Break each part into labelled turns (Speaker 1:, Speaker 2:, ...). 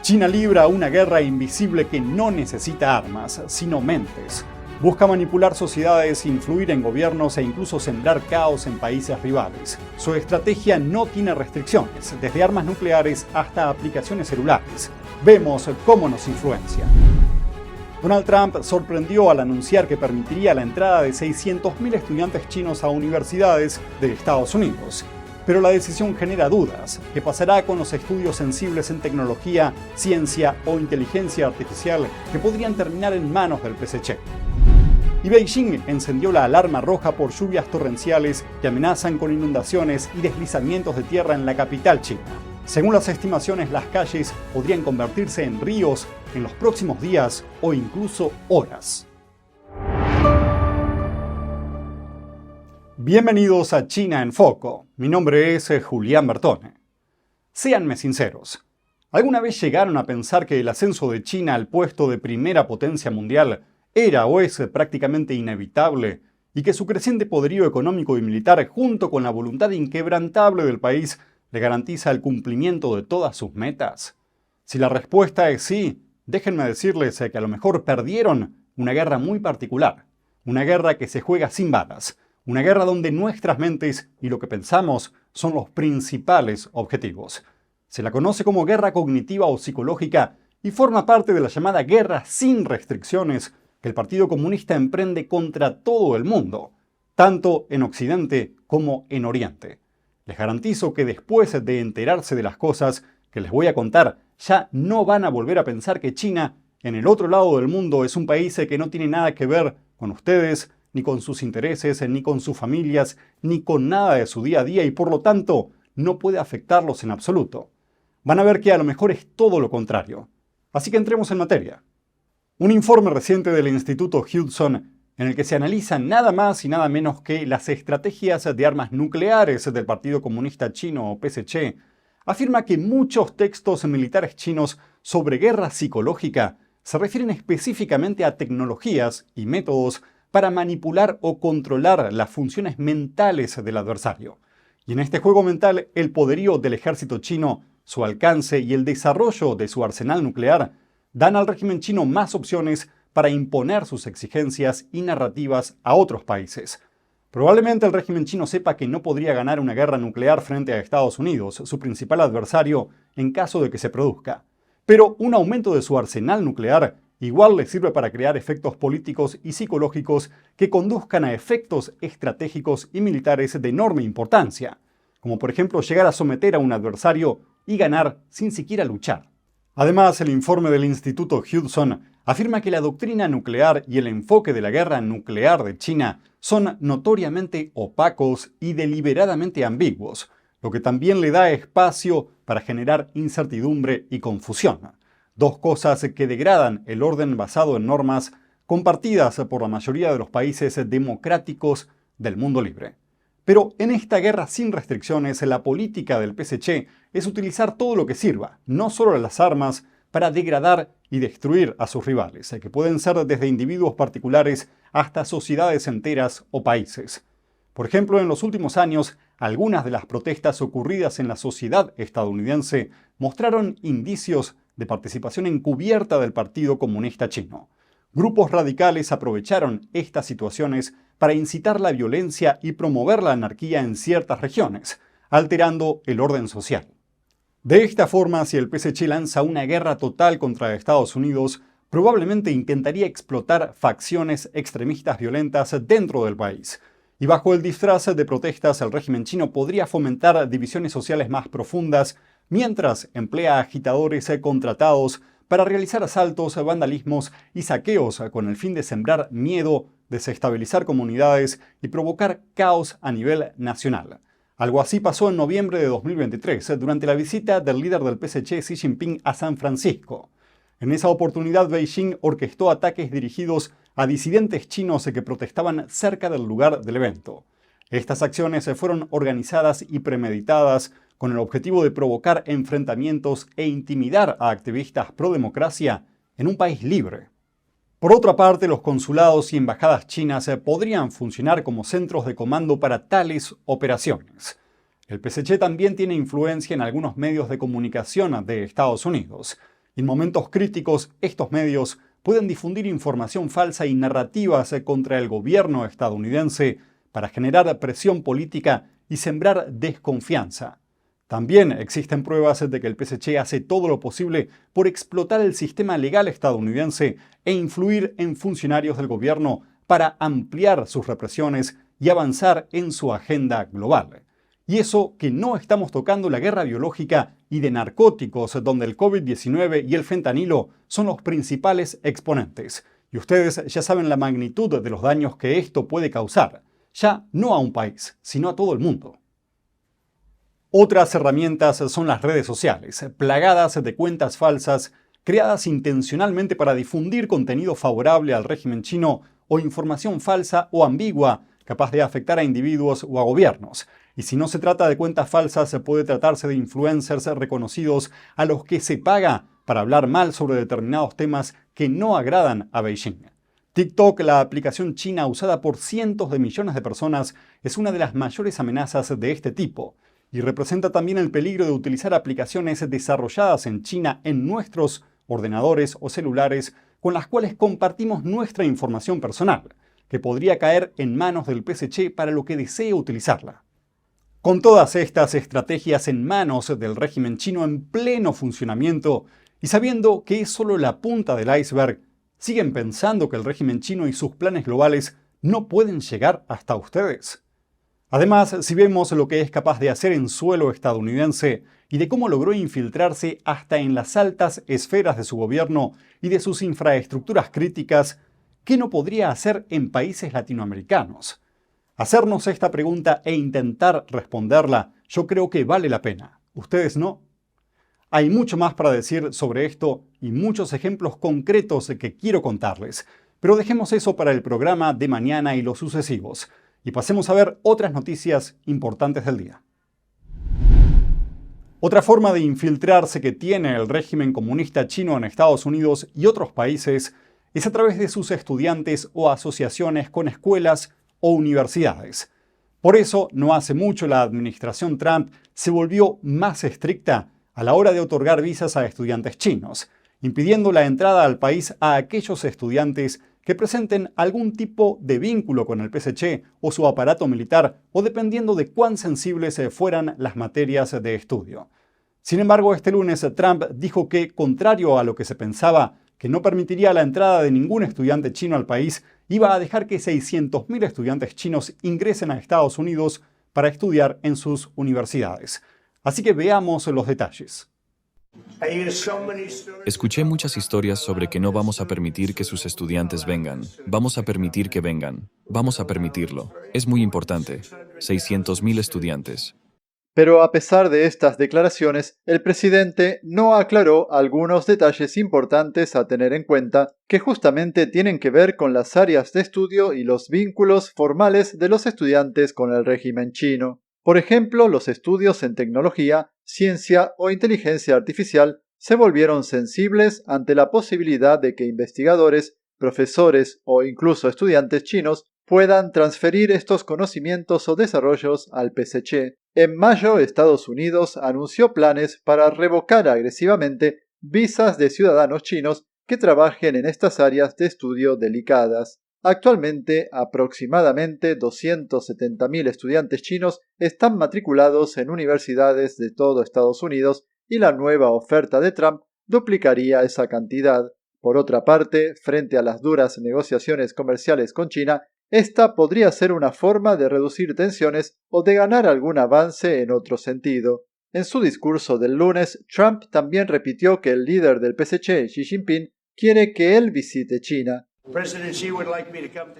Speaker 1: China libra una guerra invisible que no necesita armas, sino mentes. Busca manipular sociedades, influir en gobiernos e incluso sembrar caos en países rivales. Su estrategia no tiene restricciones, desde armas nucleares hasta aplicaciones celulares. Vemos cómo nos influencia. Donald Trump sorprendió al anunciar que permitiría la entrada de 600.000 estudiantes chinos a universidades de Estados Unidos. Pero la decisión genera dudas. ¿Qué pasará con los estudios sensibles en tecnología, ciencia o inteligencia artificial que podrían terminar en manos del PSC? Y Beijing encendió la alarma roja por lluvias torrenciales que amenazan con inundaciones y deslizamientos de tierra en la capital china. Según las estimaciones, las calles podrían convertirse en ríos en los próximos días o incluso horas. Bienvenidos a China en Foco. Mi nombre es Julián Bertone. Séanme sinceros. ¿Alguna vez llegaron a pensar que el ascenso de China al puesto de primera potencia mundial era o es prácticamente inevitable y que su creciente poderío económico y militar, junto con la voluntad inquebrantable del país, le garantiza el cumplimiento de todas sus metas? Si la respuesta es sí, déjenme decirles que a lo mejor perdieron una guerra muy particular, una guerra que se juega sin balas, una guerra donde nuestras mentes y lo que pensamos son los principales objetivos. Se la conoce como guerra cognitiva o psicológica y forma parte de la llamada guerra sin restricciones que el Partido Comunista emprende contra todo el mundo, tanto en Occidente como en Oriente. Les garantizo que después de enterarse de las cosas que les voy a contar, ya no van a volver a pensar que China, en el otro lado del mundo, es un país que no tiene nada que ver con ustedes, ni con sus intereses, ni con sus familias, ni con nada de su día a día y por lo tanto no puede afectarlos en absoluto. Van a ver que a lo mejor es todo lo contrario. Así que entremos en materia. Un informe reciente del Instituto Hudson, en el que se analizan nada más y nada menos que las estrategias de armas nucleares del Partido Comunista Chino o PSC, afirma que muchos textos militares chinos sobre guerra psicológica se refieren específicamente a tecnologías y métodos para manipular o controlar las funciones mentales del adversario. Y en este juego mental, el poderío del ejército chino, su alcance y el desarrollo de su arsenal nuclear dan al régimen chino más opciones para imponer sus exigencias y narrativas a otros países. Probablemente el régimen chino sepa que no podría ganar una guerra nuclear frente a Estados Unidos, su principal adversario, en caso de que se produzca. Pero un aumento de su arsenal nuclear igual le sirve para crear efectos políticos y psicológicos que conduzcan a efectos estratégicos y militares de enorme importancia, como por ejemplo llegar a someter a un adversario y ganar sin siquiera luchar. Además, el informe del Instituto Hudson afirma que la doctrina nuclear y el enfoque de la guerra nuclear de China son notoriamente opacos y deliberadamente ambiguos, lo que también le da espacio para generar incertidumbre y confusión. Dos cosas que degradan el orden basado en normas compartidas por la mayoría de los países democráticos del mundo libre. Pero en esta guerra sin restricciones, la política del PSC es utilizar todo lo que sirva, no solo las armas, para degradar y destruir a sus rivales, que pueden ser desde individuos particulares hasta sociedades enteras o países. Por ejemplo, en los últimos años, algunas de las protestas ocurridas en la sociedad estadounidense mostraron indicios de participación encubierta del Partido Comunista Chino. Grupos radicales aprovecharon estas situaciones para incitar la violencia y promover la anarquía en ciertas regiones, alterando el orden social. De esta forma, si el PSC lanza una guerra total contra Estados Unidos, probablemente intentaría explotar facciones extremistas violentas dentro del país. Y bajo el disfraz de protestas, el régimen chino podría fomentar divisiones sociales más profundas, mientras emplea agitadores contratados para realizar asaltos, vandalismos y saqueos con el fin de sembrar miedo, desestabilizar comunidades y provocar caos a nivel nacional. Algo así pasó en noviembre de 2023, durante la visita del líder del PSC Xi Jinping a San Francisco. En esa oportunidad, Beijing orquestó ataques dirigidos a disidentes chinos que protestaban cerca del lugar del evento. Estas acciones fueron organizadas y premeditadas con el objetivo de provocar enfrentamientos e intimidar a activistas pro democracia en un país libre. Por otra parte, los consulados y embajadas chinas podrían funcionar como centros de comando para tales operaciones. El PSC también tiene influencia en algunos medios de comunicación de Estados Unidos. En momentos críticos, estos medios pueden difundir información falsa y narrativas contra el gobierno estadounidense para generar presión política y sembrar desconfianza. También existen pruebas de que el PSC hace todo lo posible por explotar el sistema legal estadounidense e influir en funcionarios del gobierno para ampliar sus represiones y avanzar en su agenda global. Y eso que no estamos tocando la guerra biológica y de narcóticos, donde el COVID-19 y el fentanilo son los principales exponentes. Y ustedes ya saben la magnitud de los daños que esto puede causar, ya no a un país, sino a todo el mundo. Otras herramientas son las redes sociales, plagadas de cuentas falsas, creadas intencionalmente para difundir contenido favorable al régimen chino o información falsa o ambigua, capaz de afectar a individuos o a gobiernos. Y si no se trata de cuentas falsas, puede tratarse de influencers reconocidos a los que se paga para hablar mal sobre determinados temas que no agradan a Beijing. TikTok, la aplicación china usada por cientos de millones de personas, es una de las mayores amenazas de este tipo y representa también el peligro de utilizar aplicaciones desarrolladas en China en nuestros ordenadores o celulares con las cuales compartimos nuestra información personal, que podría caer en manos del PSC para lo que desee utilizarla. Con todas estas estrategias en manos del régimen chino en pleno funcionamiento y sabiendo que es solo la punta del iceberg, ¿siguen pensando que el régimen chino y sus planes globales no pueden llegar hasta ustedes? Además, si vemos lo que es capaz de hacer en suelo estadounidense y de cómo logró infiltrarse hasta en las altas esferas de su gobierno y de sus infraestructuras críticas, ¿qué no podría hacer en países latinoamericanos? Hacernos esta pregunta e intentar responderla, yo creo que vale la pena. ¿Ustedes no? Hay mucho más para decir sobre esto y muchos ejemplos concretos que quiero contarles, pero dejemos eso para el programa de mañana y los sucesivos, y pasemos a ver otras noticias importantes del día. Otra forma de infiltrarse que tiene el régimen comunista chino en Estados Unidos y otros países es a través de sus estudiantes o asociaciones con escuelas o universidades. Por eso, no hace mucho la administración Trump se volvió más estricta a la hora de otorgar visas a estudiantes chinos, impidiendo la entrada al país a aquellos estudiantes que presenten algún tipo de vínculo con el PSC o su aparato militar, o dependiendo de cuán sensibles fueran las materias de estudio. Sin embargo, este lunes Trump dijo que, contrario a lo que se pensaba, que no permitiría la entrada de ningún estudiante chino al país, iba a dejar que 600.000 estudiantes chinos ingresen a Estados Unidos para estudiar en sus universidades. Así que veamos los detalles.
Speaker 2: Escuché muchas historias sobre que no vamos a permitir que sus estudiantes vengan. Vamos a permitir que vengan. Vamos a permitirlo. Es muy importante. 600.000 estudiantes.
Speaker 3: Pero a pesar de estas declaraciones, el presidente no aclaró algunos detalles importantes a tener en cuenta que justamente tienen que ver con las áreas de estudio y los vínculos formales de los estudiantes con el régimen chino. Por ejemplo, los estudios en tecnología, ciencia o inteligencia artificial se volvieron sensibles ante la posibilidad de que investigadores, profesores o incluso estudiantes chinos puedan transferir estos conocimientos o desarrollos al PSC. En mayo, Estados Unidos anunció planes para revocar agresivamente visas de ciudadanos chinos que trabajen en estas áreas de estudio delicadas. Actualmente, aproximadamente 270.000 estudiantes chinos están matriculados en universidades de todo Estados Unidos y la nueva oferta de Trump duplicaría esa cantidad. Por otra parte, frente a las duras negociaciones comerciales con China, esta podría ser una forma de reducir tensiones o de ganar algún avance en otro sentido. En su discurso del lunes, Trump también repitió que el líder del PSC, Xi Jinping, quiere que él visite China.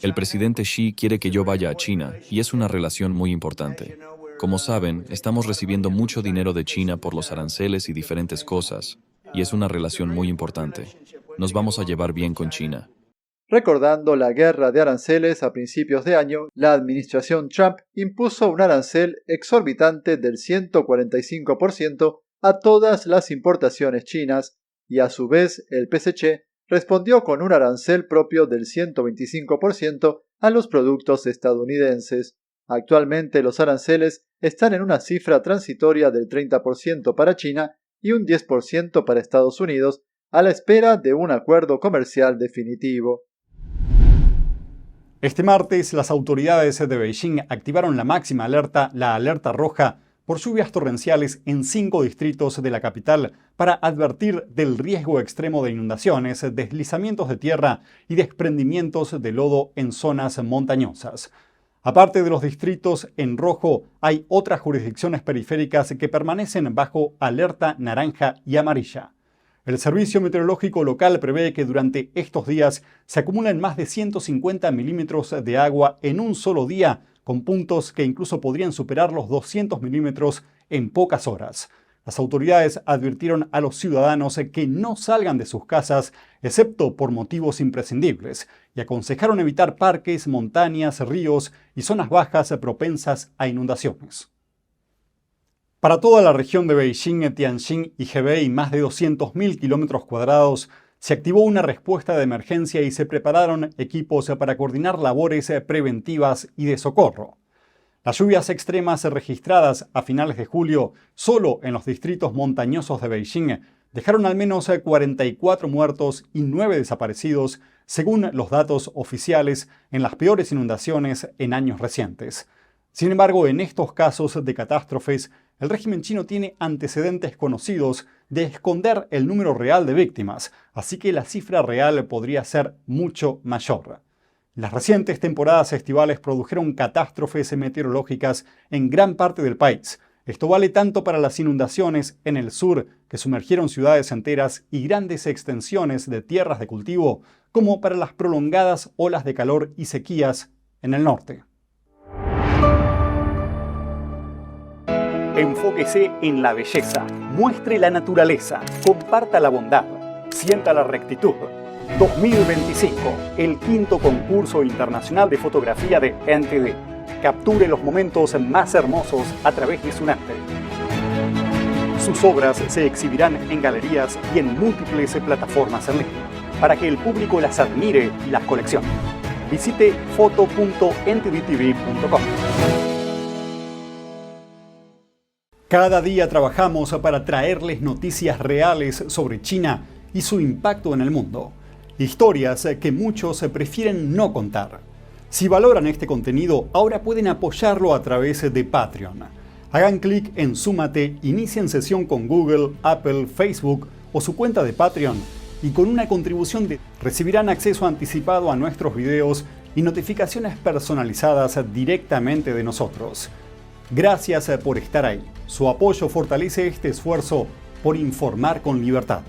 Speaker 2: El presidente Xi quiere que yo vaya a China, y es una relación muy importante. Como saben, estamos recibiendo mucho dinero de China por los aranceles y diferentes cosas, y es una relación muy importante. Nos vamos a llevar bien con China.
Speaker 3: Recordando la guerra de aranceles a principios de año, la administración Trump impuso un arancel exorbitante del 145% a todas las importaciones chinas, y a su vez el PSC respondió con un arancel propio del 125% a los productos estadounidenses. Actualmente los aranceles están en una cifra transitoria del 30% para China y un 10% para Estados Unidos, a la espera de un acuerdo comercial definitivo.
Speaker 1: Este martes, las autoridades de Beijing activaron la máxima alerta, la alerta roja, por lluvias torrenciales en 5 distritos de la capital para advertir del riesgo extremo de inundaciones, deslizamientos de tierra y desprendimientos de lodo en zonas montañosas. Aparte de los distritos en rojo, hay otras jurisdicciones periféricas que permanecen bajo alerta naranja y amarilla. El Servicio Meteorológico Local prevé que durante estos días se acumulen más de 150 milímetros de agua en un solo día, con puntos que incluso podrían superar los 200 milímetros en pocas horas. Las autoridades advirtieron a los ciudadanos que no salgan de sus casas, excepto por motivos imprescindibles, y aconsejaron evitar parques, montañas, ríos y zonas bajas propensas a inundaciones. Para toda la región de Beijing, Tianjin y Hebei, más de 200.000 kilómetros cuadrados, se activó una respuesta de emergencia y se prepararon equipos para coordinar labores preventivas y de socorro. Las lluvias extremas registradas a finales de julio solo en los distritos montañosos de Beijing dejaron al menos 44 muertos y 9 desaparecidos, según los datos oficiales, en las peores inundaciones en años recientes. Sin embargo, en estos casos de catástrofes, el régimen chino tiene antecedentes conocidos de esconder el número real de víctimas, así que la cifra real podría ser mucho mayor. Las recientes temporadas estivales produjeron catástrofes meteorológicas en gran parte del país. Esto vale tanto para las inundaciones en el sur, que sumergieron ciudades enteras y grandes extensiones de tierras de cultivo, como para las prolongadas olas de calor y sequías en el norte. Enfóquese en la belleza, muestre la naturaleza, comparta la bondad, sienta la rectitud. 2025, el 5º concurso internacional de fotografía de NTD. Capture los momentos más hermosos a través de su arte. Sus obras se exhibirán en galerías y en múltiples plataformas en línea, para que el público las admire y las coleccione. Visite foto.ntdtv.com. Cada día trabajamos para traerles noticias reales sobre China y su impacto en el mundo. Historias que muchos prefieren no contar. Si valoran este contenido, ahora pueden apoyarlo a través de Patreon. Hagan clic en Súmate, inicien sesión con Google, Apple, Facebook o su cuenta de Patreon y con una contribución recibirán acceso anticipado a nuestros videos y notificaciones personalizadas directamente de nosotros. Gracias por estar ahí. Su apoyo fortalece este esfuerzo por informar con libertad.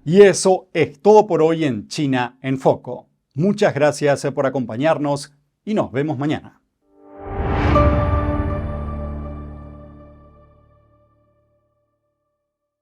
Speaker 1: Y eso es todo por hoy en China en Foco. Muchas gracias por acompañarnos y nos vemos mañana.